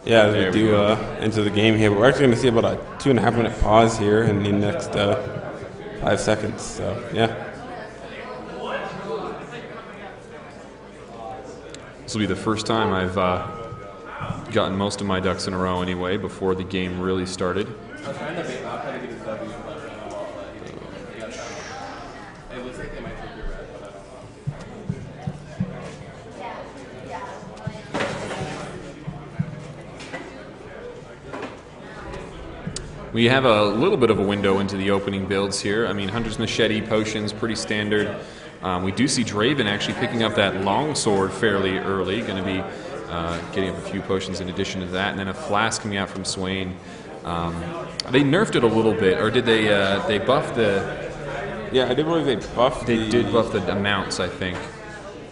Yeah, they do enter the game here. But we're actually going to see about a 2.5 minute pause here in the next 5 seconds. So, yeah. This will be the first time I've gotten most of my ducks in a row anyway before the game really started. We have a little bit of a window into the opening builds here. I mean, Hunter's Machete, Potions, pretty standard. We do see Draven actually picking up that longsword fairly early, going to be getting up a few potions in addition to that, and then a flask coming out from Swain. They nerfed it a little bit, or did they buff the... Yeah, I did believe they buffed They did buff the amounts, I think.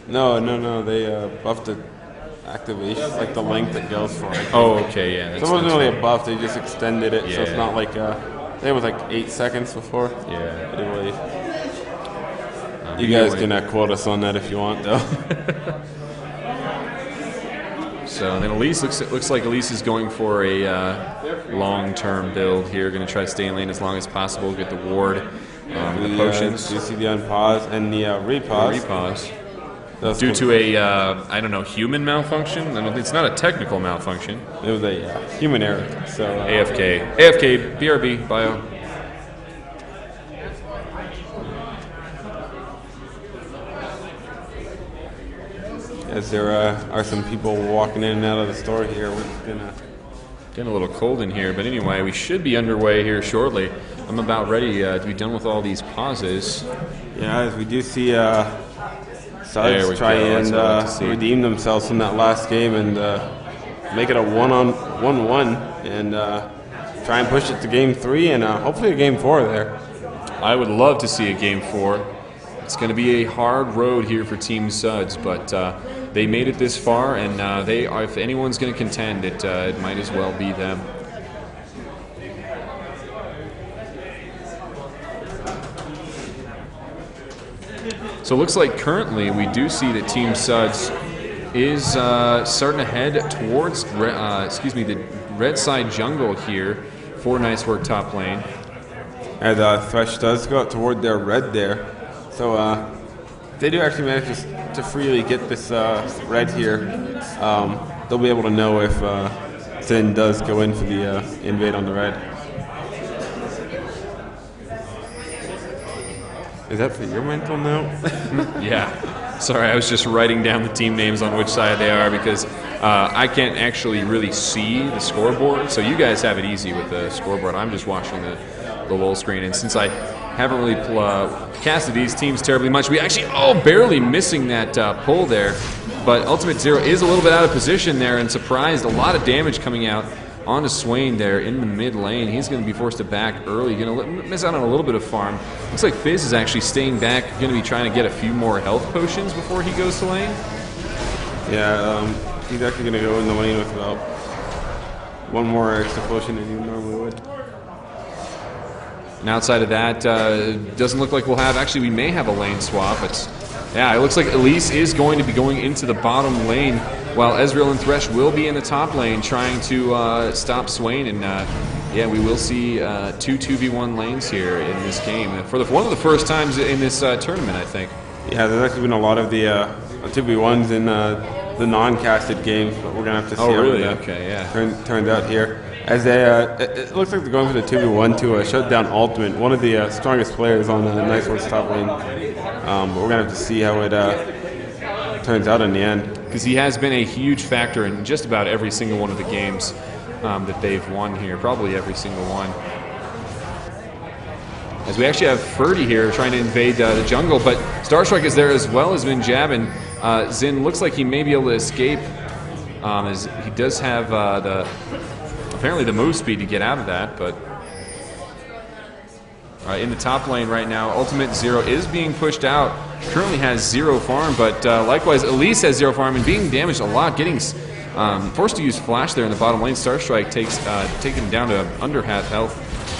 No, they buffed the activation, like the length it goes for. Oh, okay, yeah. So it wasn't really a buff, they just extended it, so it's not like, I think it was like 8 seconds before. Yeah. I did believe. You guys can quote us on that if you want, though. So then Elise looks like Elise is going for a long-term build here. Going to try to stay in lane as long as possible, get the ward, the potions. You see the unpause and the repause. Due to a, I don't know, human malfunction? It's not a technical malfunction. It was a human error. So AFK, BRB, bio. As there are some people walking in and out of the store here, we're just gonna... Getting a little cold in here, but anyway, we should be underway here shortly. I'm about ready to be done with all these pauses. Yeah, as we do see Suds try and redeem themselves from that last game and make it a 1-on-1 and try and push it to game 3 and hopefully a game 4 there. I would love to see a game 4. It's going to be a hard road here for Team Suds, but they made it this far, and they are, if anyone's going to contend, it might as well be them. So it looks like currently we do see that Team Suds is starting to head towards the red side jungle here for Nice Work top lane. And Thresh does go out toward their red there. So they do actually manage to freely get this red here. They'll be able to know if Zin does go in for the invade on the red. Is that for your mental note? Yeah. Sorry, I was just writing down the team names on which side they are because I can't actually really see the scoreboard. So you guys have it easy with the scoreboard. I'm just watching the LOL screen. And since I haven't really casted these teams terribly much, we actually, barely missing that pull there. But Ultimate Zero is a little bit out of position there and surprised. A lot of damage coming out onto Swain there in the mid lane. He's going to be forced to back early. Going to miss out on a little bit of farm. Looks like Fizz is actually staying back. Going to be trying to get a few more health potions before he goes to lane. Yeah, he's actually going to go in the lane with about one more extra potion than he normally would. And outside of that, doesn't look like we'll have... Actually, we may have a lane swap. But yeah, it looks like Elise is going to be going into the bottom lane, while Ezreal and Thresh will be in the top lane trying to stop Swain. And yeah, we will see 2 2v1 lanes here in this game for one of the first times in this tournament, I think. Yeah, there's actually been a lot of the 2v1s in the non-casted games, but we're going to have to see how it turns out here. As they, it looks like they're going for the 2v1 to shut down Ultimate, one of the strongest players on Nice Work's top lane. But we're going to have to see how it turns out in the end. Because he has been a huge factor in just about every single one of the games that they've won here, probably every single one. As we actually have Ferdy here trying to invade the jungle, but Starstrike is there as well as Minjab, and Zin looks like he may be able to escape, as he does have apparently the move speed to get out of that, but in the top lane right now, Ultimate Zero is being pushed out. Currently has 0 farm, but likewise Elise has 0 farm and being damaged a lot, getting forced to use Flash there in the bottom lane. Starstrike taking him down to under half health.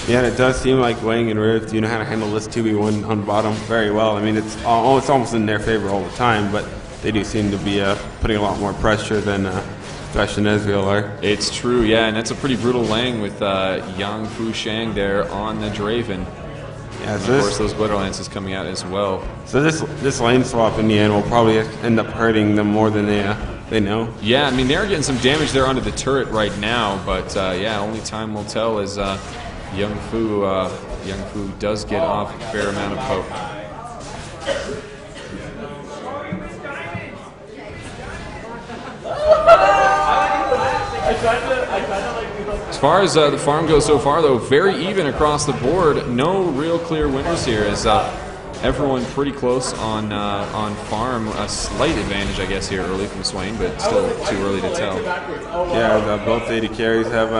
Yeah, and it does seem like Wang and Rift do know how to handle this 2v1 on bottom very well. I mean, it's almost in their favor all the time, but they do seem to be putting a lot more pressure than Thresh and Ezreal are. It's true, yeah, and that's a pretty brutal lane with Yang Fu Shang there on the Draven. Yeah, so of course those Glitter Lances coming out as well. So this lane swap in the end will probably end up hurting them more than they know. Yeah, I mean they are getting some damage there onto the turret right now, but yeah, only time will tell as Yang Fu does get off a fair amount of poke. As far as the farm goes so far, though, very even across the board. No real clear winners here, as everyone pretty close on farm. A slight advantage, I guess, here early from Swain, but still too early to tell. Yeah, both AD carries have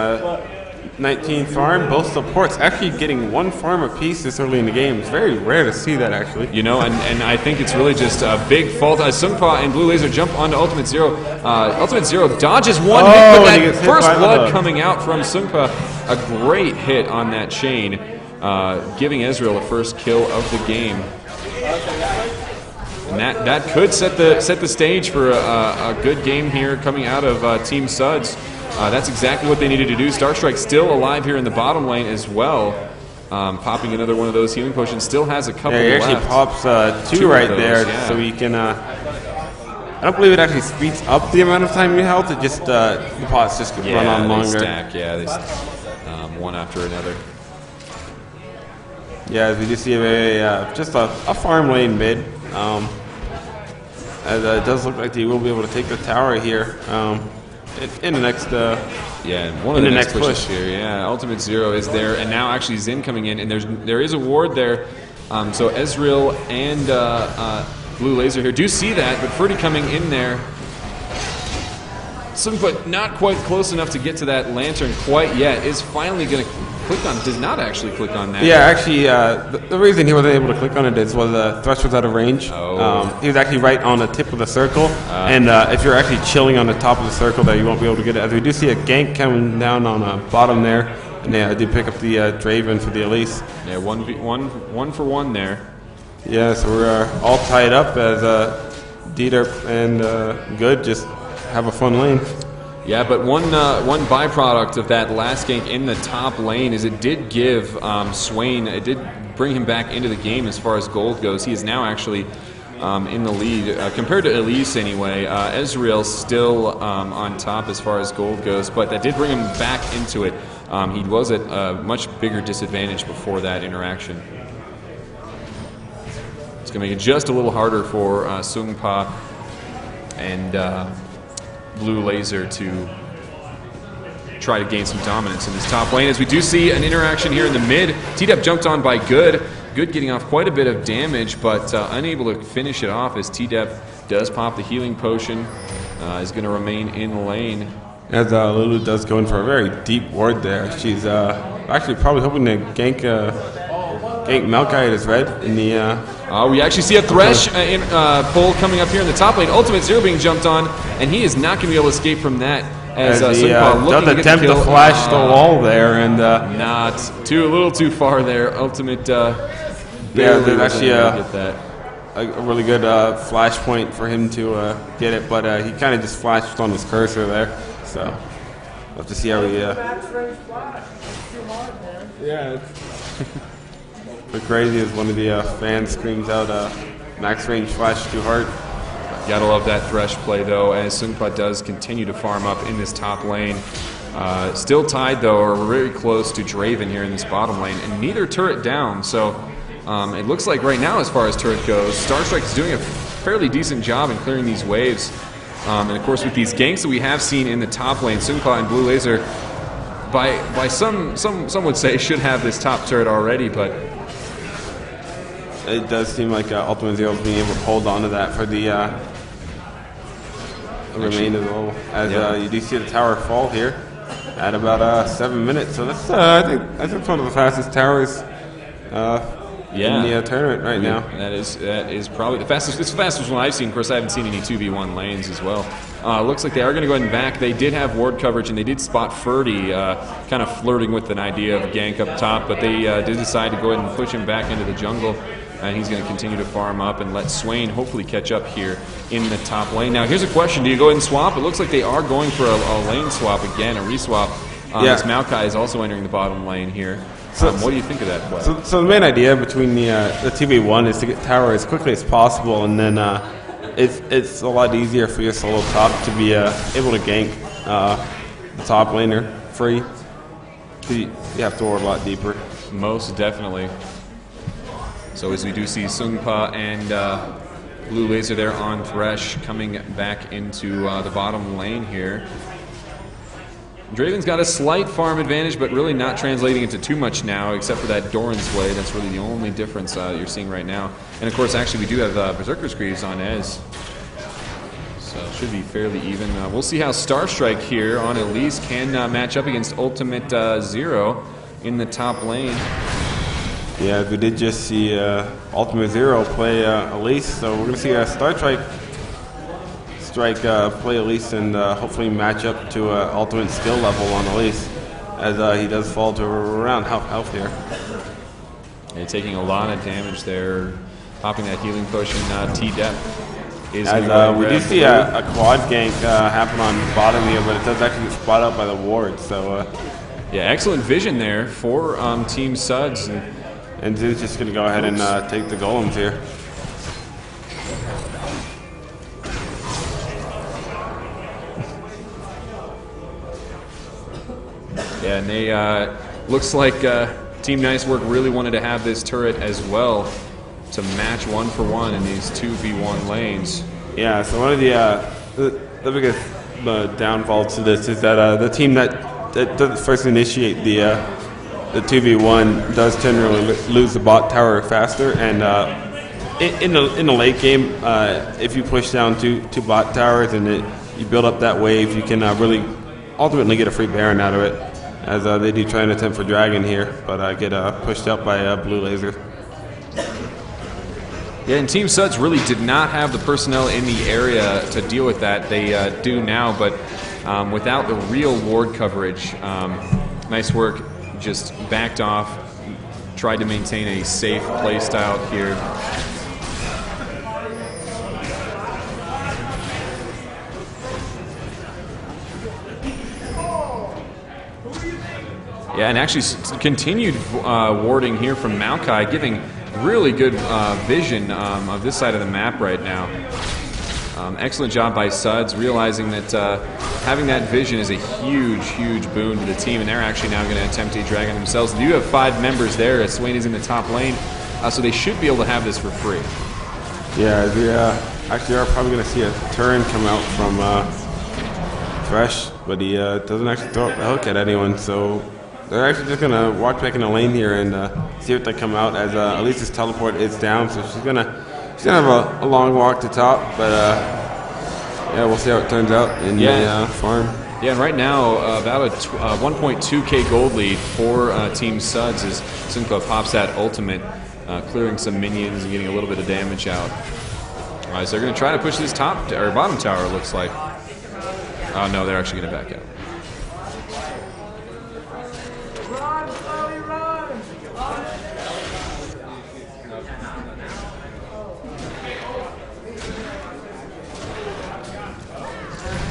19 farm. Both supports actually getting one farm apiece this early in the game. It's very rare to see that, actually. You know, and I think it's really just a big fault. Sungpa and Blue Laser jump onto Ultimate Zero. Ultimate Zero dodges one hit, but that first blood coming out from Sungpa, a great hit on that chain, giving Ezreal the first kill of the game. And that could set the stage for a good game here coming out of Team Suds. That's exactly what they needed to do. Starstrike still alive here in the bottom lane as well. Popping another one of those healing potions. Still has a couple left. He actually pops two right there, yeah. So he can... I don't believe it actually speeds up the amount of time you health. It just... the pots just can run on longer. Stack, they one after another. Yeah, as we do see just a farm lane mid. As it does look like they will be able to take the tower here. In the next, one of the next pushes here. Yeah, Ultimate Zero is there, and now actually Xin coming in, and there is a ward there. So Ezreal and Blue Laser here do see that, but Ferdy coming in there. But not quite close enough to get to that lantern quite yet. Is finally going to click on. Does not actually click on that. Yeah, actually, the reason he wasn't able to click on it is Thresh was out of range. Oh. He was actually right on the tip of the circle, and if you're actually chilling on the top of the circle, there you won't be able to get it. As we do see a gank coming down on the bottom there, and I did pick up the Draven for the Elise. Yeah, one for one there. Yeah, so we're all tied up as Dieter and Good just have a fun lane. Yeah, but one byproduct of that last gank in the top lane is it did give Swain, it did bring him back into the game as far as gold goes. He is now actually in the lead, compared to Elise anyway. Ezreal still on top as far as gold goes, but that did bring him back into it. He was at a much bigger disadvantage before that interaction. It's going to make it just a little harder for Sungpa and Blue Laser to try to gain some dominance in this top lane, as we do see an interaction here in the mid. T-Dep jumped on by Good. Good getting off quite a bit of damage, but unable to finish it off as T-Dep does pop the healing potion. Is going to remain in the lane. As Lulu does go in for a very deep ward there. She's actually probably hoping to gank Maokai as red in the... we actually see a Thresh pull coming up here in the top lane. Ultimate Zero being jumped on, and he is not going to be able to escape from that. As he does attempt to flash the wall there, and not a little too far there. Ultimate there's actually a really good flash point for him to get it, but he kind of just flashed on his cursor there. So we'll have to see how he. Yeah. The crazy is one of the fans screams out, "Max range flash too hard." Gotta love that Thresh play, though, as Sungpa does continue to farm up in this top lane. Still tied, though, or very close to Draven here in this bottom lane, and neither turret down. So it looks like right now, as far as turret goes, Starstrike is doing a fairly decent job in clearing these waves. And of course, with these ganks that we have seen in the top lane, Sungpa and Blue Laser, by some would say, should have this top turret already, but it does seem like Ultimate Zero is being able to hold on to that for the remainder of the level. As you do see the tower fall here at about 7 minutes. So that's I think one of the fastest towers in the tournament right now. That is probably the fastest. It's the fastest one I've seen. Of course, I haven't seen any 2v1 lanes as well. Looks like they are going to go ahead and back. They did have ward coverage, and they did spot Ferdy kind of flirting with an idea of a gank up top, but they did decide to go ahead and push him back into the jungle. And he's going to continue to farm up and let Swain hopefully catch up here in the top lane. Now, here's a question. Do you go ahead and swap? It looks like they are going for a lane swap again, a reswap. As Maokai is also entering the bottom lane here. What do you think of that play? So the main idea between the 2v1 is to get tower as quickly as possible, and then it's a lot easier for your solo top to be able to gank the top laner free. You have to ward a lot deeper. Most definitely. So as we do see Sungpa and Blue Laser there on Thresh coming back into the bottom lane here. Draven's got a slight farm advantage, but really not translating into too much now, except for that Doran's Blade. That's really the only difference that you're seeing right now. And of course, actually, we do have Berserker's Greaves on Ez. So it should be fairly even. We'll see how Starstrike here on Elise can match up against Ultimate Zero in the top lane. Yeah, we did just see Ultimate Zero play Elise, so we're going to see Starstrike play Elise and hopefully match up to ultimate skill level on Elise, as he does fall to around health here. Yeah, taking a lot of damage there, popping that healing potion. T-Dep is as we do see a quad gank happen on the bottom here, but it does actually get spotted out by the ward. So yeah, excellent vision there for Team Suds. And Zoo's just going to go ahead and take the golems here. Yeah, and they looks like Team Nice Work really wanted to have this turret as well to match 1-for-1 in these 2v1 lanes. Yeah, so one of the biggest downfalls to this is that the team that doesn't first initiate the 2v1 does generally lose the bot tower faster, and in the late game, if you push down two bot towers and you build up that wave, you can really ultimately get a free Baron out of it, as they do try and attempt for Dragon here, but get pushed up by Blue Laser. Yeah, and Team Suds really did not have the personnel in the area to deal with that. They do now, but without the real ward coverage, Nice Work just backed off, tried to maintain a safe playstyle here. Yeah, and actually continued warding here from Maokai, giving really good vision of this side of the map right now. Excellent job by Suds, realizing that having that vision is a huge, huge boon to the team, and they're actually now going to attempt a dragon themselves. They do have 5 members there, as Swain is in the top lane, so they should be able to have this for free. Yeah, they actually are probably going to see a turn come out from Thresh, but he doesn't actually throw up the hook at anyone, so they're actually just going to walk back in the lane here and see if they come out, as Elise's teleport is down, so she's going to have a long walk to top, but yeah, we'll see how it turns out in the farm. Yeah, and right now, about a 1.2k gold lead for Team Suds as Sunko pops that ultimate, clearing some minions and getting a little bit of damage out. All right, so they're going to try to push this bottom tower, it looks like. Oh, no, they're actually going to back out.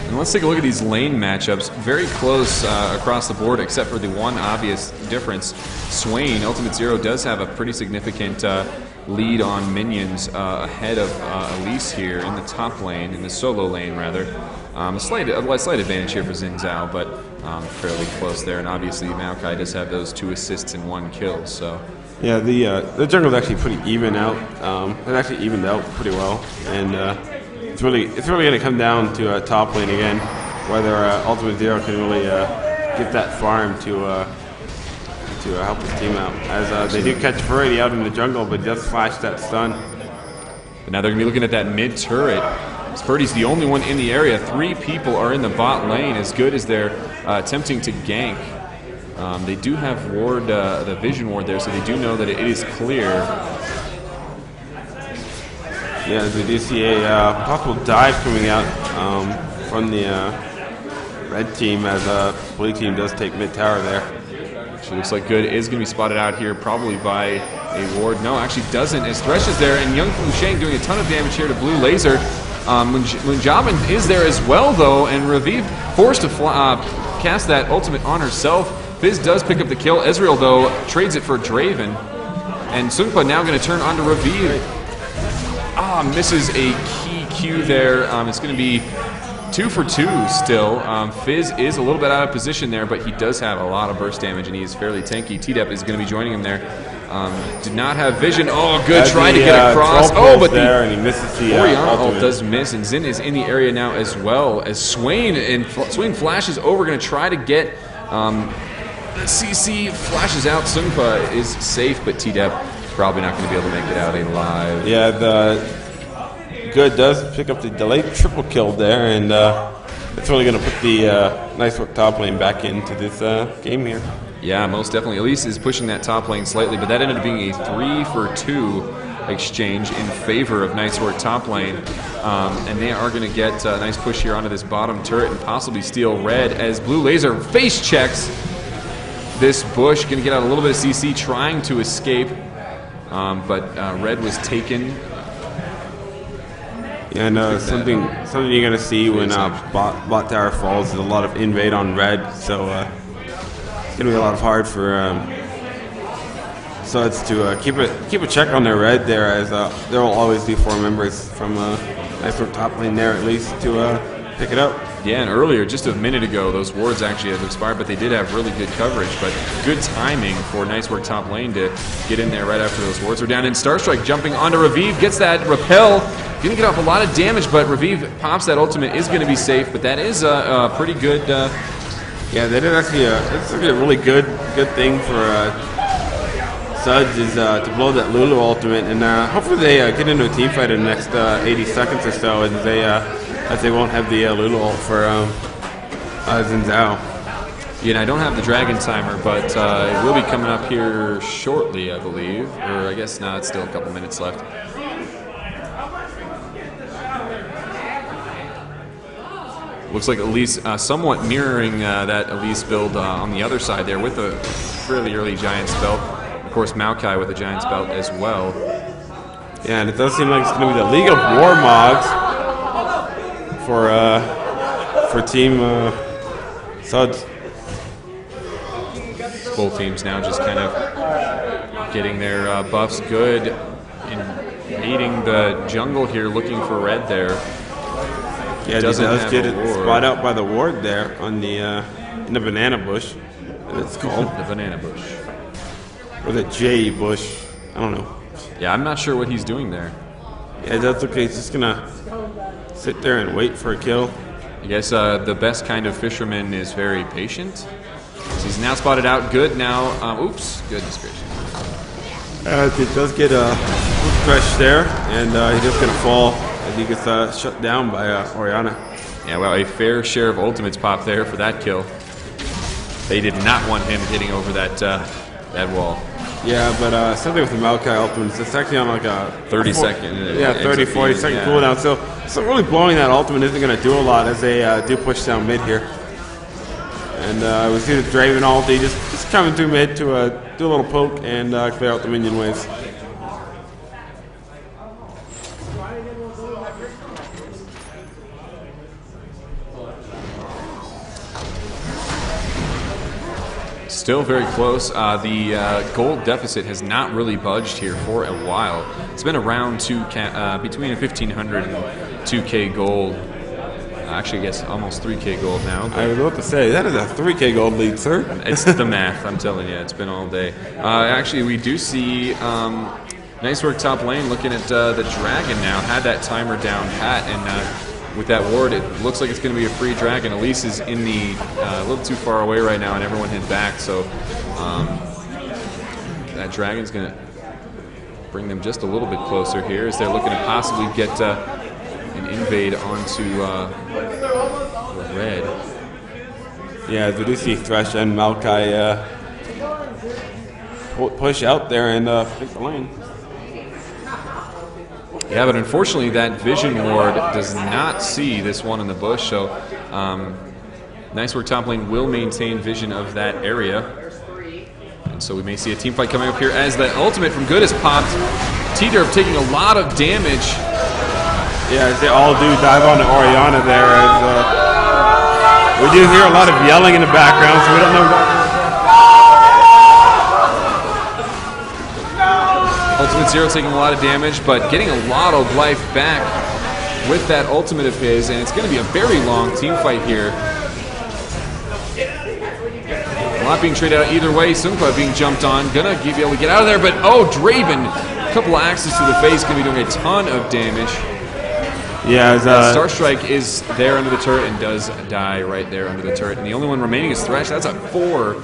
And let's take a look at these lane matchups. Very close across the board, except for the one obvious difference. Swain, Ultimate Zero, does have a pretty significant lead on minions ahead of Elise here in the top lane, in the solo lane rather. A slight advantage here for Xin Zhao, but fairly close there. And obviously Maokai does have those 2 assists and 1 kill. So yeah, the jungle's actually pretty even out. It actually evened out pretty well, and it's really going to come down to top lane again, whether Ultimate Zero can really get that farm to help his team out. As they do catch Furry out in the jungle, but just flash that stun. But now they're going to be looking at that mid turret. Purdy's the only one in the area. 3 people are in the bot lane, as good as they're attempting to gank. They do have ward, the vision ward there, so they do know that it is clear. Yeah, we do see a possible dive coming out from the red team, as blue team does take mid tower there. Actually, looks like Good is going to be spotted out here, probably by a ward. No, actually doesn't, as Thresh is there, and Young Fu Sheng doing a ton of damage here to Blue Laser. Munjamin is there as well, though, and Raviv forced to cast that ultimate on herself. Fizz does pick up the kill. Ezreal, though, trades it for Draven. And Sungpa now going to turn onto Raviv. Misses a key Q there. It's going to be 2 for 2 still. Fizz is a little bit out of position there, but he does have a lot of burst damage, and he's fairly tanky. T-Dep is going to be joining him there. Did not have vision. Oh, Good trying to get across. Oh, but there, and he misses the Orianna ult does miss, and Xin is in the area now as well as Swain. And Swain flashes over, going to try to get the CC flashes out. Sungpa is safe, but T-Dep probably not going to be able to make it out alive. Yeah, the Good does pick up the delayed triple kill there, and it's really going to put the Nice Work top lane back into this game here. Yeah, most definitely. Elise is pushing that top lane slightly, but that ended up being a 3 for 2 exchange in favor of Nice Work top lane. And they are going to get a nice push here onto this bottom turret and possibly steal red as Blue Laser face checks this bush. Going to get out a little bit of CC, trying to escape, but red was taken. Yeah, and something you're going to see when bot tower falls is a lot of invade on red, so it's going to be a lot of hard for Suds to keep a check on their red there, as there will always be 4 members from Nice Work top lane there at least to pick it up. Yeah, and earlier, just a minute ago, those wards actually have expired, but they did have really good coverage. But good timing for Nice Work top lane to get in there right after those wards were down. And Starstrike jumping onto Raviv, gets that repel. Going to get off a lot of damage, but Raviv pops that ultimate, is going to be safe. But that is a pretty good... Yeah, that is actually a really good thing for Suds is to blow that Lulu ultimate. And hopefully they get into a team fight in the next 80 seconds or so, as they won't have the Lulu ult for Xin Zhao. Yeah, and I don't have the dragon timer, but it will be coming up here shortly, I believe. Or I guess now it's still a couple minutes left. Looks like Elise somewhat mirroring that Elise build on the other side there with a fairly early Giant's Belt. Of course, Maokai with a Giant's Belt as well. Yeah, and it does seem like it's going to be the League of War Mogs for Team Suds. Both teams now just kind of getting their buffs good, invading the jungle here, looking for red there. Yeah, he does get it spot out by the ward there on the in the banana bush. It's called the banana bush, or the J bush. I don't know. Yeah, I'm not sure what he's doing there. Yeah, that's okay. He's just gonna sit there and wait for a kill. I guess the best kind of fisherman is very patient. So he's now spotted out. Good now. Oops, goodness gracious. It does get a Thresh there, and he's just gonna fall. He gets shut down by Orianna. Yeah, well, a fair share of ultimates pop there for that kill. They did not want him hitting over that wall. Yeah, but something with the Maokai ultimate, it's actually on like a 30 second. Yeah, 30, 40 second cooldown. So really blowing that ultimate isn't going to do a lot as they do push down mid here. And we see the Draven ulti just coming through mid to do a little poke and clear out the minion waves. Still very close. The gold deficit has not really budged here for a while. It's been around between 1,500 and 2K gold. Actually, I guess almost 3K gold now. I was about to say, that is a 3K gold lead, sir. It's the math, I'm telling you. It's been all day. Actually, we do see Nice Work top lane looking at the dragon now. Had that timer down pat, and with that ward, it looks like it's going to be a free dragon. Elise is in the a little too far away right now, and everyone hit back. So that dragon's going to bring them just a little bit closer here as they're looking to possibly get an invade onto red. Yeah, we do see Thresh and Maokai push out there and pick the lane. Yeah, but unfortunately that vision ward does not see this one in the bush, so Nice Work top lane will maintain vision of that area. So we may see a team fight coming up here as the ultimate from Good is popped. T-Derp taking a lot of damage. Yeah, as they all do dive on to Oriana there. As, we do hear a lot of yelling in the background, so we don't know what. Ultimate Zero taking a lot of damage, but getting a lot of life back with that ultimate of his, and it's going to be a very long team fight here. A lot being traded out either way. Sunkwa being jumped on, gonna be able to get out of there, but oh, Draven, a couple of axes to the face, gonna be doing a ton of damage. Yeah, Star Strike is there under the turret and does die right there under the turret, and the only one remaining is Thresh. That's a 4 for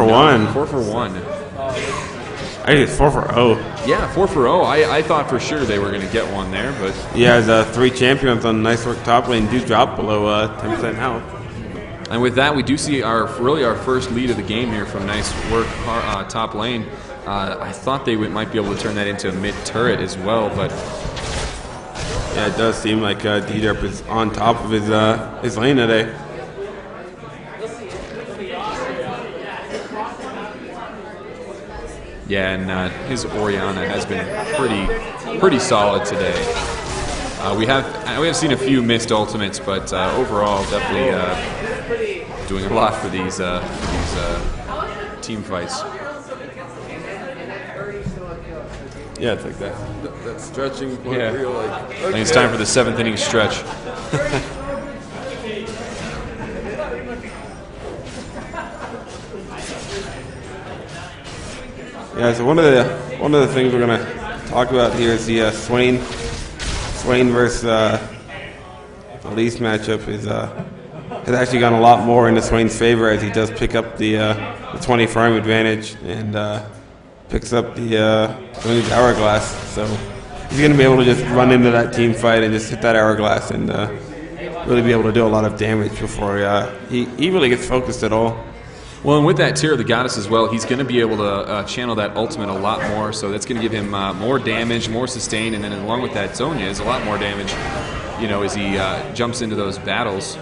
1. 4 for 1. I think it's 4 for 0. Yeah, 4 for 0. I thought for sure they were going to get one there, but yeah, as 3 champions on nice work top lane do drop below 10% health. And with that, we do see our first lead of the game here from nice work top lane. I thought they might be able to turn that into a mid turret as well, but yeah, it does seem like D-Derp is on top of his lane today. yeah, and his Oriana has been pretty solid today. We have seen a few missed ultimates, but overall, definitely doing a lot for these team fights. Yeah, it's like that stretching point. Yeah. Where you're like, I think it's time for the 7th inning stretch. Yeah, so one of the things we're gonna talk about here is the Swain versus Elise matchup has actually gone a lot more into Swain's favor as he does pick up the 20 farm advantage and picks up the Swain's hourglass. So he's gonna be able to just run into that team fight and just hit that hourglass and really be able to do a lot of damage before he really gets focused at all. Well, and with that Tear of the Goddess as well, he's going to be able to channel that ultimate a lot more, so that's going to give him more damage, more sustain, and then along with that, Zhonya is a lot more damage, you know, as he jumps into those battles.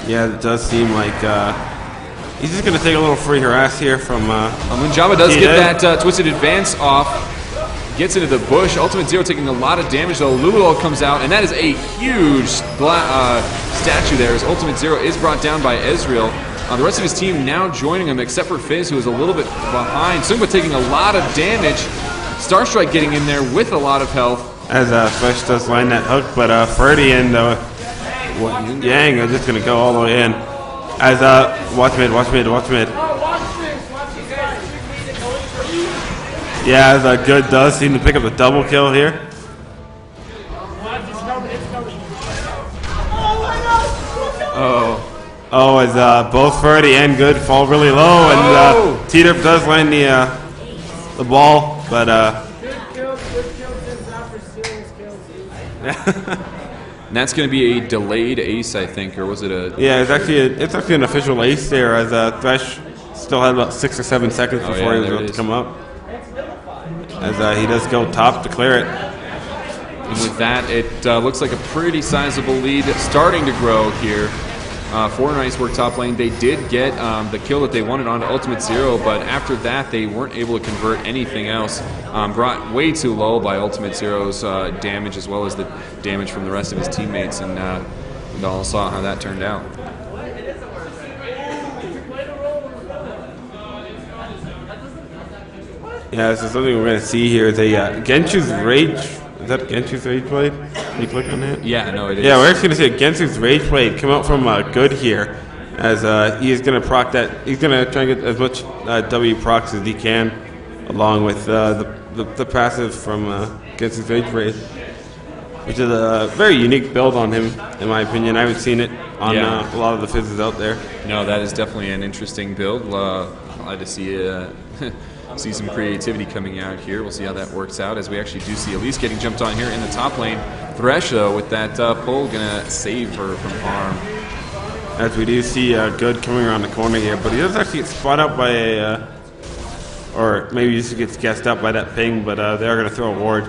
Yeah, it does seem like he's just going to take a little free harass here from Moonjaba does get that Twisted Advance off, gets into the bush, Ultimate Zero taking a lot of damage, though Lulul comes out, and that is a huge statue there, as Ultimate Zero is brought down by Ezreal. The rest of his team now joining him, except for Fizz, who is a little bit behind. Sungba taking a lot of damage. Starstrike getting in there with a lot of health. As Fresh does line that hook, but Ferdy and Yang are just going to go all the way in. As watch mid. Yeah, as Good does seem to pick up a double kill here. Oh, as both Ferdy and Good fall really low, and T-Derp does land the ball, but and that's going to be a delayed ace, I think, or was it a? Yeah, it's actually an official ace there, as Thresh still had about 6 or 7 seconds before he was about to come up, as he does go top to clear it. And with that, it looks like a pretty sizable lead starting to grow here. For nice work top lane, they did get the kill that they wanted on Ultimate Zero, but after that they weren't able to convert anything else. Brought way too low by Ultimate Zero's damage as well as the damage from the rest of his teammates, and we all saw how that turned out. Yeah, this is something we're going to see here. Is a Genshu's Rage. Is that Genshu's Rage Blade? Can you click on that? Yeah, no, it is. Yeah, we're actually going to see Genshu's Rage Blade come out from Good here, as he is going to proc that. He's going to try and get as much W procs as he can, along with the passive from Genshu's Rage Blade, which is a very unique build on him, in my opinion. I haven't seen it on a lot of the fizzes out there. No, that is definitely an interesting build. Glad to see see some creativity coming out here. We'll see how that works out, as we actually do see Elise getting jumped on here in the top lane. Thresh, though, with that pull, gonna save her from harm. As we do see Good coming around the corner here, but he does actually get spot out by a, or maybe he just gets gassed up by that ping, but they are gonna throw a ward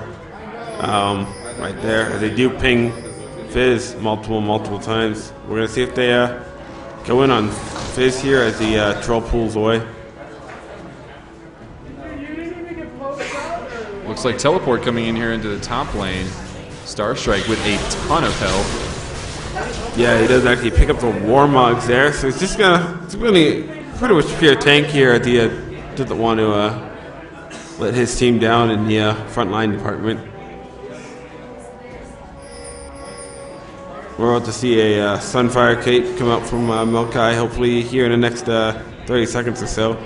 right there. They do ping Fizz multiple times. We're gonna see if they go in on Fizz here as the troll pulls away. Looks like Teleport coming in here into the top lane. Star Strike with a ton of health. Yeah, he does actually pick up the Warmogs there, so he's just it's really pretty much pure tank here at the doesn't want to let his team down in the front line department. We're about to see a Sunfire Cape come out from Milkai, hopefully here in the next 30 seconds or so.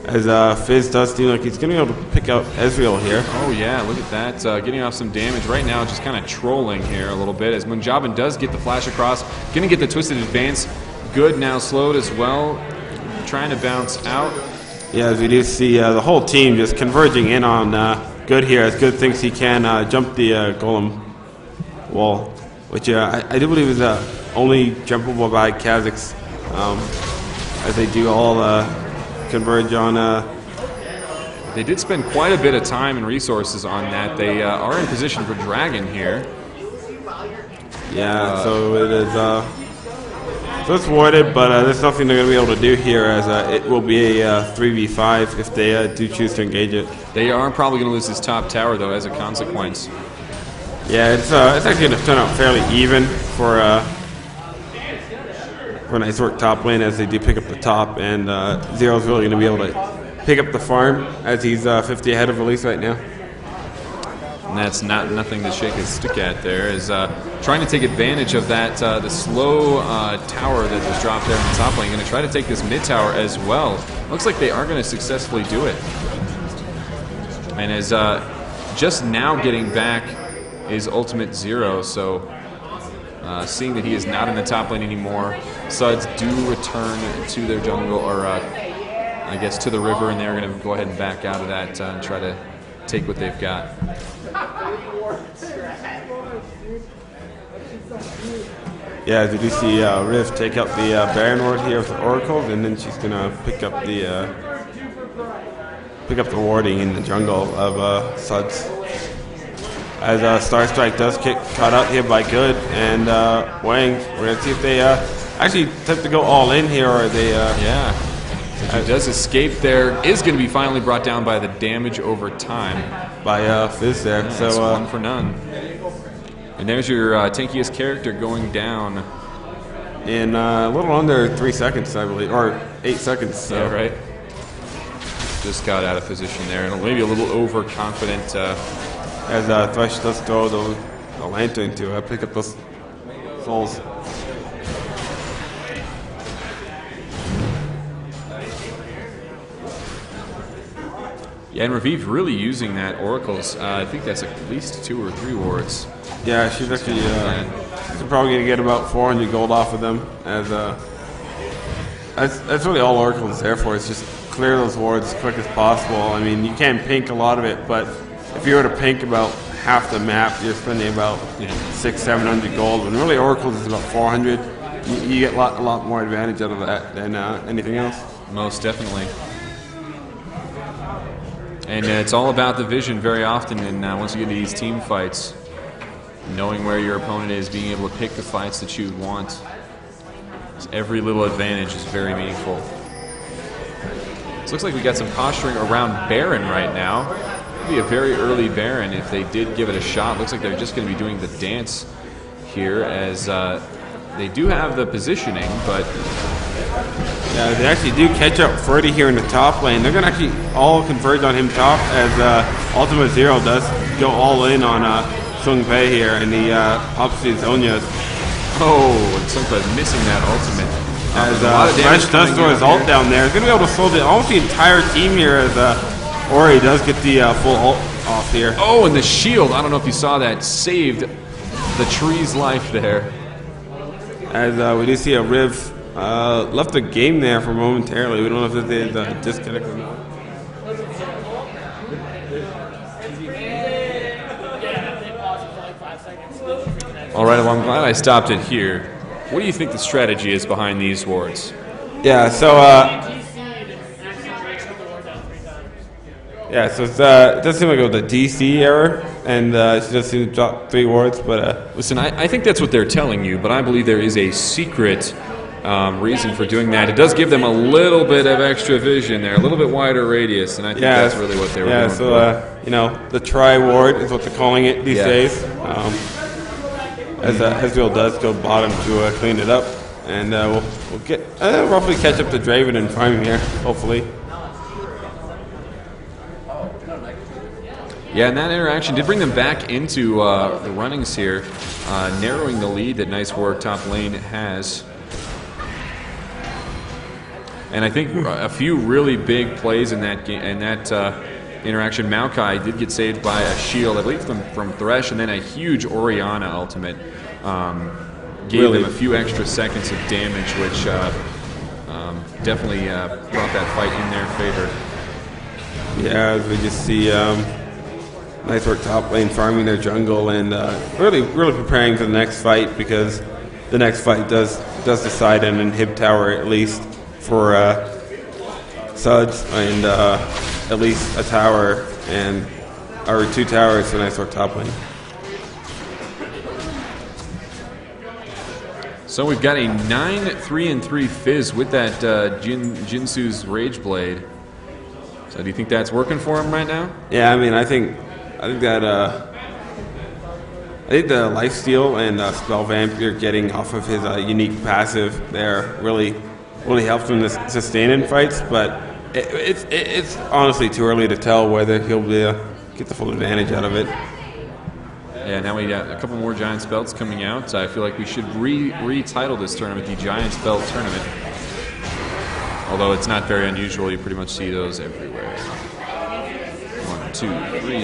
As Fizz does seem like he's going to be able to pick out Ezreal here. Oh yeah, look at that. Getting off some damage right now, just kind of trolling here a little bit. As Munjabin does get the flash across. Going to get the Twisted Advance. Good now slowed as well. Trying to bounce out. Yeah, as we do see the whole team just converging in on Good here. As Good thinks he can jump the Golem wall, which I do believe is only jumpable by Kazakhs, as they do all converge on. They did spend quite a bit of time and resources on that. They are in position for Dragon here. Yeah, so it is. So it's warded, but there's nothing they're going to be able to do here, as it will be a 3v5 if they do choose to engage it. They are probably going to lose this top tower, though, as a consequence. Yeah, it's actually going to turn out fairly even for nice work top lane, as they do pick up the top, and Zero's really going to be able to pick up the farm, as he's 50 ahead of release right now. And that's nothing to shake his stick at there. Is trying to take advantage of that the slow tower that was dropped there in the top lane. Going to try to take this mid tower as well. Looks like they are going to successfully do it. And is just now getting back is Ultimate Zero, so seeing that he is not in the top lane anymore, Suds do return to their jungle, or I guess to the river, and they're going to go ahead and back out of that and try to take what they've got. Yeah, as we do see Riv take out the Baron Ward here with the Oracles, and then she's going to pick up the warding in the jungle of Suds. As Star Strike does get caught out here by Good and Wang. We're going to see if they actually attempt to go all in here, or they... yeah. So he does escape there. Is going to be finally brought down by the damage over time. By Fizz there. Yeah, so it's 1 for none. And there's your tankiest character going down. In a little under 3 seconds, I believe. Or 8 seconds. So. Yeah, right. Just got out of position there. And maybe a little overconfident. As Thresh does throw the lantern to pick up those souls. Yeah, and Raviv really using that Oracles. I think that's at least 2 or 3 wards. Yeah, she's actually she's probably going to get about 400 gold off of them. As that's really all Oracle is there for. It's just clear those wards as quick as possible. I mean, you can pink a lot of it, but if you were to pink about half the map, you're spending about 600-700 gold. When really Oracles is about 400, you get a lot more advantage out of that than anything else. Most definitely. And it's all about the vision very often, and once you get into these team fights, knowing where your opponent is, being able to pick the fights that you want. Every little advantage is very meaningful. It looks like we got some posturing around Baron right now. Could be a very early Baron if they did give it a shot. Looks like they're just going to be doing the dance here, as they do have the positioning, but... Yeah, they actually do catch up Ferdy here in the top lane. They're going to actually all converge on him top, as Ultimate Zero does go all in on Sung Pei here, and he pops his Zhonya's. Oh, and Sung Pei missing that ultimate. As Thresh does throw his ult down there. He's going to be able to slow almost the entire team here, as Ori does get the full ult off here. Oh, and the shield, I don't know if you saw that, saved the tree's life there. As we do see a Riv left the game there for momentarily. We don't know if they did disconnect or not. All right, well, I'm glad I stopped it here. What do you think the strategy is behind these wards? Yeah, so it does seem like it was a DC error, and she does seem to drop 3 wards, but... Listen, I think that's what they're telling you, but I believe there is a secret reason for doing that. It does give them a little bit of extra vision there, a little bit wider radius, and I think that's really what they were doing. So, you know, the tri-ward is what they're calling it these days. As Ezreal does go bottom to clean it up. And we'll get roughly catch up to Draven and farming here, hopefully. Yeah, and that interaction did bring them back into the runnings here, narrowing the lead that Nice Work top lane has. And I think a few really big plays in that game, and that interaction. Maokai did get saved by a shield, I believe, from Thresh, and then a huge Orianna ultimate. Gave them a few extra seconds of damage, which definitely brought that fight in their favor. Yeah, as we just see Nice Work top lane farming their jungle and really preparing for the next fight, because the next fight does decide an inhib tower at least for Suds, and at least a tower or 2 towers for Nice Work top lane. So we've got a 9-3-3 Fizz with that Jinsu's Rage Blade. So do you think that's working for him right now? Yeah, I mean, I think that I think the lifesteal and spell vamp you're getting off of his unique passive there really helps him to sustain in fights. But it's honestly too early to tell whether he'll be get the full advantage out of it. Yeah, now we got a couple more Giants belts coming out. I feel like we should retitle this tournament the Giants Belt Tournament. Although it's not very unusual, you pretty much see those everywhere. 1, 2, 3,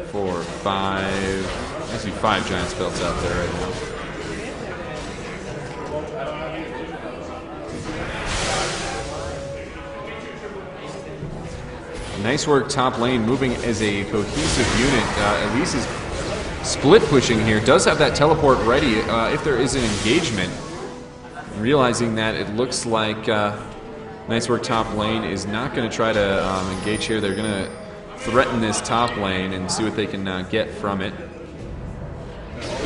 4, 5. I see 5 Giants belts out there right now. Nice work top lane, moving as a cohesive unit. Elise is split pushing here, does have that teleport ready if there is an engagement. Realizing that it looks like Nice Work top lane is not going to try to engage here. They're going to threaten this top lane and see what they can get from it.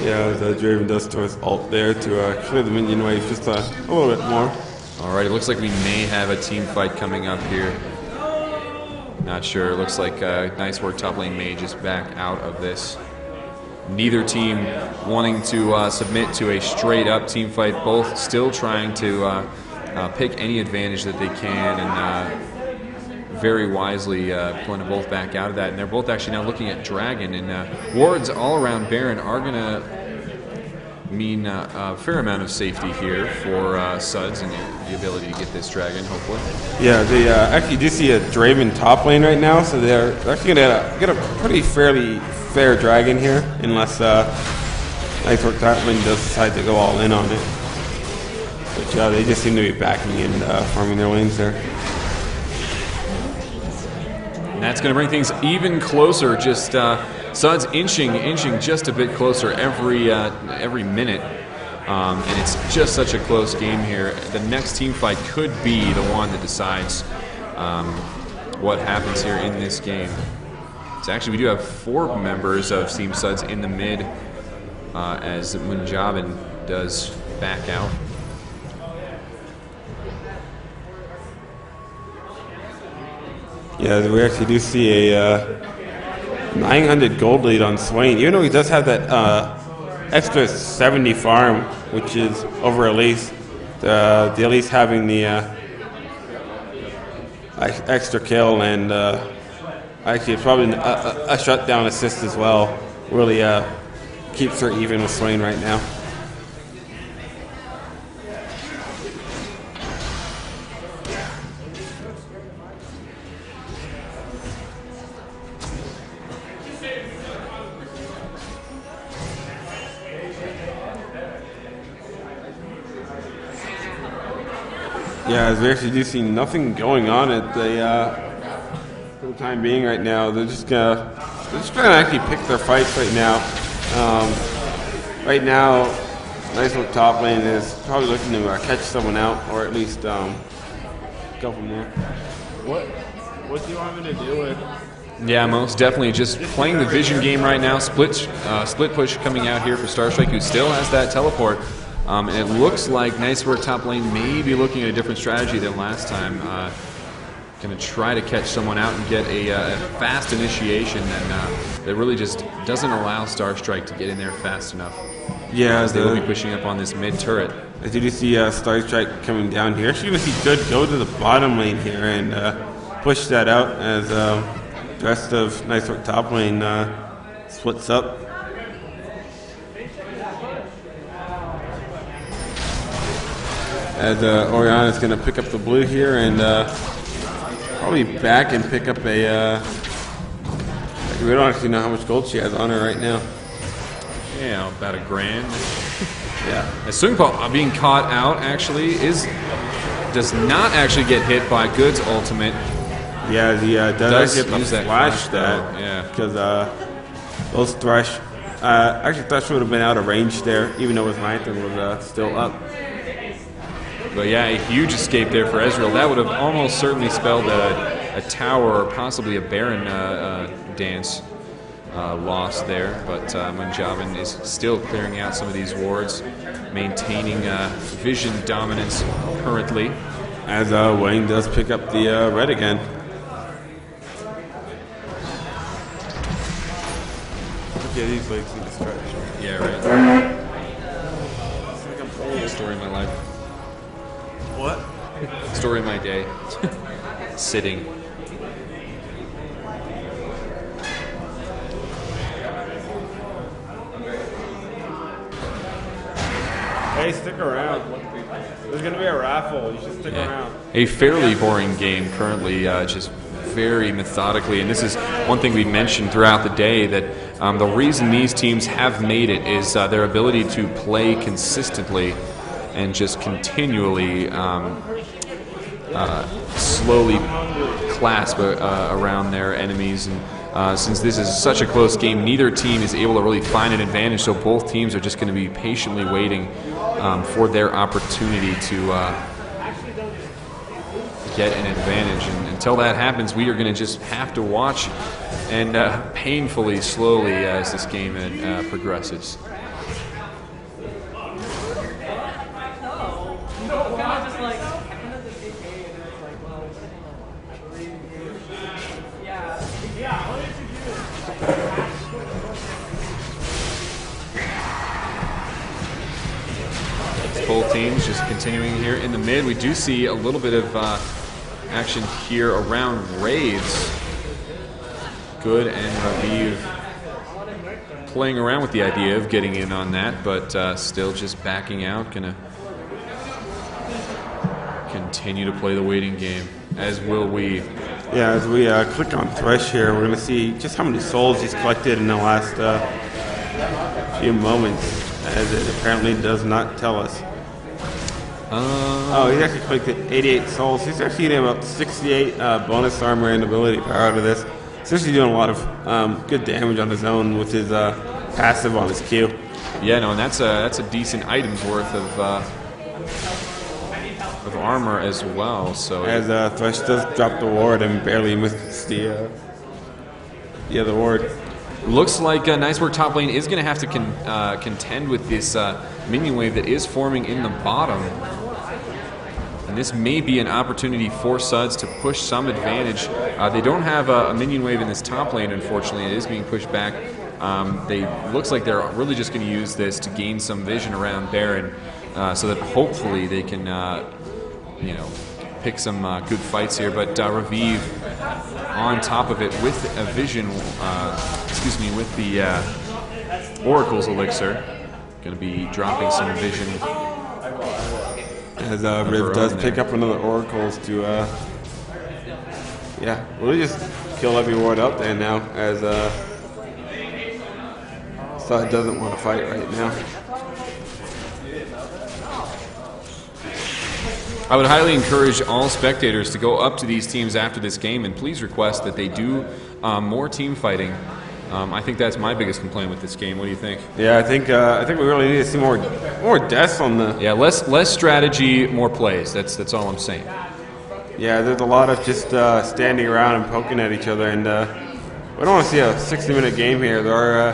Yeah, the Draven does throw his ult there to clear the minion wave just a little bit more. Alright, it looks like we may have a team fight coming up here. Not sure. It looks like Nice Work top lane mage is back out of this. Neither team wanting to submit to a straight-up team fight. Both still trying to pick any advantage that they can, and very wisely pulling them both back out of that. And they're both actually now looking at Dragon, and wards all around Baron are going to mean a fair amount of safety here for Suds and the ability to get this Dragon, hopefully. Yeah, they actually do see a Draven top lane right now, so they're actually going to get a pretty fairly fair Dragon here, unless Nice Work top lane does decide to go all in on it. But they just seem to be backing and farming their lanes there. And that's going to bring things even closer. Just Suds inching just a bit closer every minute, and it's just such a close game here. The next team fight could be the one that decides what happens here in this game. So actually, we do have 4 members of Team Suds in the mid, as Munjabin does back out. Yeah, we actually do see a 900 gold lead on Swain, even though he does have that extra 70 farm, which is over Elise. The Elise having the extra kill, and actually it's probably a shutdown assist as well. Really keeps her even with Swain right now. Yeah, as we actually do see nothing going on at for the time being right now. They're just gonna actually pick their fights right now. Right now, Nice Work top lane is probably looking to catch someone out, or at least go from there. What do you want me to do with? Yeah, most definitely just playing the vision game right now. Split push coming out here for Starstrike, who still has that teleport. And it looks like Nice Work top lane may be looking at a different strategy than last time. Going to try to catch someone out and get a fast initiation that really just doesn't allow Star Strike to get in there fast enough. Yeah, as they will be pushing up on this mid turret. As you see Star Strike coming down here, actually going to see Good go to the bottom lane here and push that out as the rest of Nice Work top lane splits up. As Oriana's going to pick up the blue here and probably back and pick up a. We don't actually know how much gold she has on her right now. Yeah, about $1,000. Yeah. As Sungpa being caught out actually does not actually get hit by Good's ultimate. Yeah, he does get the flash though. Yeah. Because those Thresh, actually Thresh would have been out of range there, even though his lantern was still up. But yeah, a huge escape there for Ezreal. That would have almost certainly spelled a tower or possibly a Baron dance loss there. But Munjavan is still clearing out some of these wards, maintaining vision dominance currently. As Wayne does pick up the red again. Yeah, these legs need to stretch. Yeah, right. It's like I'm playing a story of my life. What? Story of my day. Sitting. Hey, stick around. There's going to be a raffle. You should stick around. A fairly boring game currently, just very methodically. And this is one thing we mentioned throughout the day, that the reason these teams have made it is their ability to play consistently and just continually slowly clasp around their enemies. And since this is such a close game, neither team is able to really find an advantage, so both teams are just going to be patiently waiting for their opportunity to get an advantage. And until that happens, we are going to just have to watch and painfully slowly as this game progresses. Both teams just continuing here in the mid. We do see a little bit of action here around raids. Good and Raviv playing around with the idea of getting in on that, but still just backing out. Gonna continue to play the waiting game, as will we. Yeah, as we click on Thresh here, we're going to see just how many souls he's collected in the last few moments, as it apparently does not tell us. Oh, he's actually collected 88 souls. He's actually getting about 68 bonus armor and ability power out of this. He's actually doing a lot of good damage on his own with his passive on his Q. Yeah, no, and that's a decent item's worth of armor as well. So as Thresh does drop the ward and barely misses the other ward. Looks like Nice Work top lane is going to have to contend with this minion wave that is forming in the bottom. And this may be an opportunity for Suds to push some advantage. They don't have a minion wave in this top lane, unfortunately. It is being pushed back. Looks like they're really just going to use this to gain some vision around Baron, so that hopefully they can, pick some good fights here. But Raviv on top of it with a vision, with the Oracle's elixir, going to be dropping some vision. As Riv does pick up another Oracle's to, really just kill every ward out there now, as Sud doesn't want to fight right now. I would highly encourage all spectators to go up to these teams after this game and please request that they do more team fighting. I think that's my biggest complaint with this game. What do you think? Yeah, I think we really need to see more deaths on the. Yeah, less strategy, more plays. That's all I'm saying. Yeah, there's a lot of just standing around and poking at each other, and we don't want to see a 60-minute game here. There are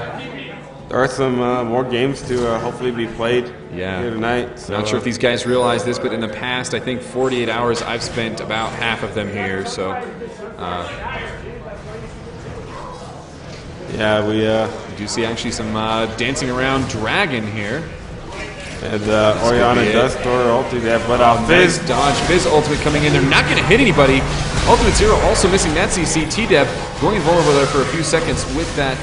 there are some more games to hopefully be played here tonight. So, not sure if these guys realize this, but in the past, I think 48 hours, I've spent about half of them here. So, yeah, we do see actually some dancing around Dragon here. And Oriana does throw her ulti there, but Fizz nice dodge. Fizz ultimate coming in. They're not going to hit anybody. Ultimate Zero also missing that CC. T-Deb going invulnerable there for a few seconds with that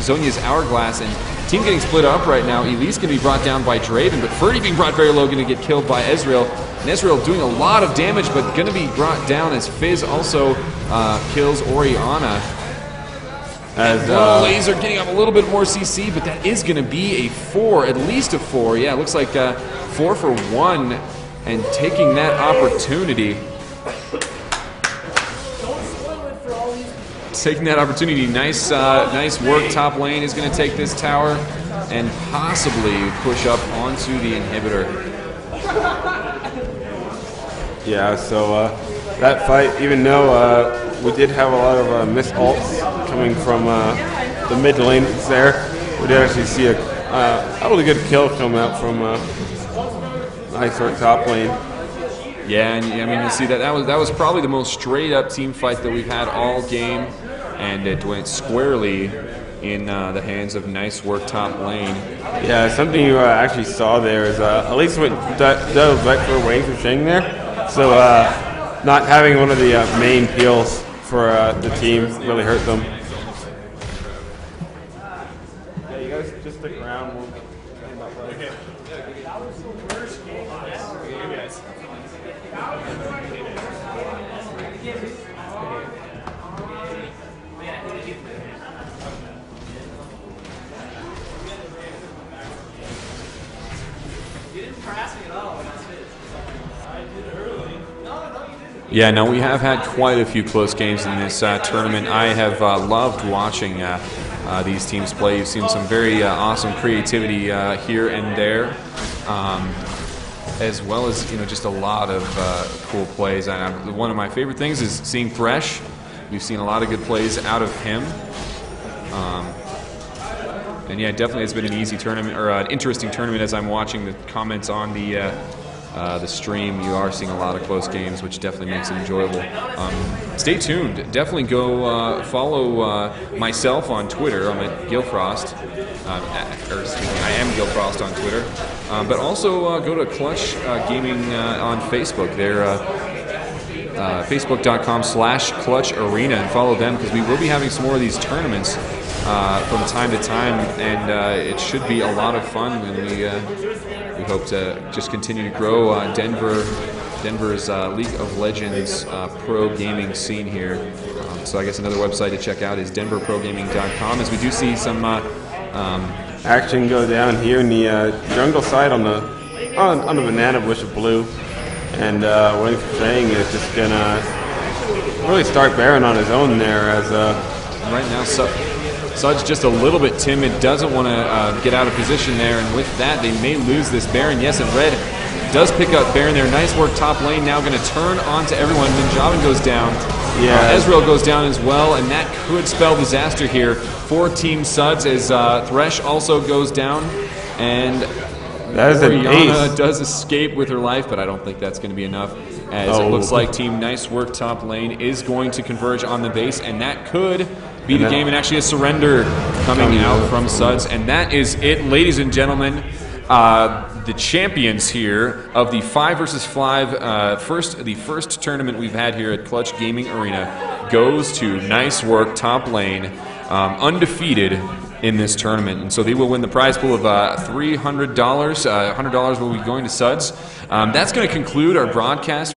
Zhonya's Hourglass. And team getting split up right now. Elise going to be brought down by Draven, but Ferdy being brought very low, going to get killed by Ezreal. And Ezreal doing a lot of damage, but going to be brought down as Fizz also kills Oriana. As Laser getting up a little bit more CC, but that is going to be a 4, at least a 4. Yeah, it looks like 4 for 1, and taking that opportunity. Taking that opportunity. Nice, nice work. Top lane is going to take this tower and possibly push up onto the inhibitor. Yeah, so that fight, even though we did have a lot of missed ults coming from the mid lane there, we did actually see a really good kill come out from nice work top lane. Yeah, and I mean, you see that was probably the most straight up team fight that we've had all game, and it went squarely in the hands of nice work top lane. Yeah, something you actually saw there is Elise went dove right for Wang for Sheng there, so not having one of the main peels for the team really hurt them. Yeah, you guys just stick around. We'll end up right. Yeah, no, we have had quite a few close games in this tournament. I have loved watching these teams play. You've seen some very awesome creativity here and there, as well as just a lot of cool plays. One of my favorite things is seeing Thresh. We've seen a lot of good plays out of him. And yeah, definitely it's been an easy tournament, or an interesting tournament as I'm watching the comments on the stream. You are seeing a lot of close games, which definitely makes it enjoyable. Stay tuned. Definitely go follow myself on Twitter. I'm at Gilfrost. Or excuse me, I am Gilfrost on Twitter. But also go to Clutch Gaming on Facebook. They're Facebook.com/Clutch Arena, and follow them because we will be having some more of these tournaments from time to time, and it should be a lot of fun. And we hope to just continue to grow Denver's League of Legends pro gaming scene here. So I guess another website to check out is denverprogaming.com, as we do see some action go down here in the jungle side on the banana bush of blue, and Wang Feng is just gonna really start Baron on his own there. As right now, Suds just a little bit timid, doesn't want to get out of position there, and with that, they may lose this Baron. Yes, and Red does pick up Baron there. Nice work top lane. Now going to turn onto everyone. Ninjavan goes down. Yeah. Ezreal goes down as well, and that could spell disaster here for Team Suds as Thresh also goes down, and Oriana does escape with her life, but I don't think that's going to be enough, as it looks like Team Nice Work top lane is going to converge on the base, and that could be the game, and actually a surrender coming out from Suds. And that is it, ladies and gentlemen. The champions here of the 5 versus 5, the first tournament we've had here at Clutch Gaming Arena goes to Nice Work top lane, undefeated in this tournament. And so they will win the prize pool of $300. $100 will be going to Suds. That's going to conclude our broadcast.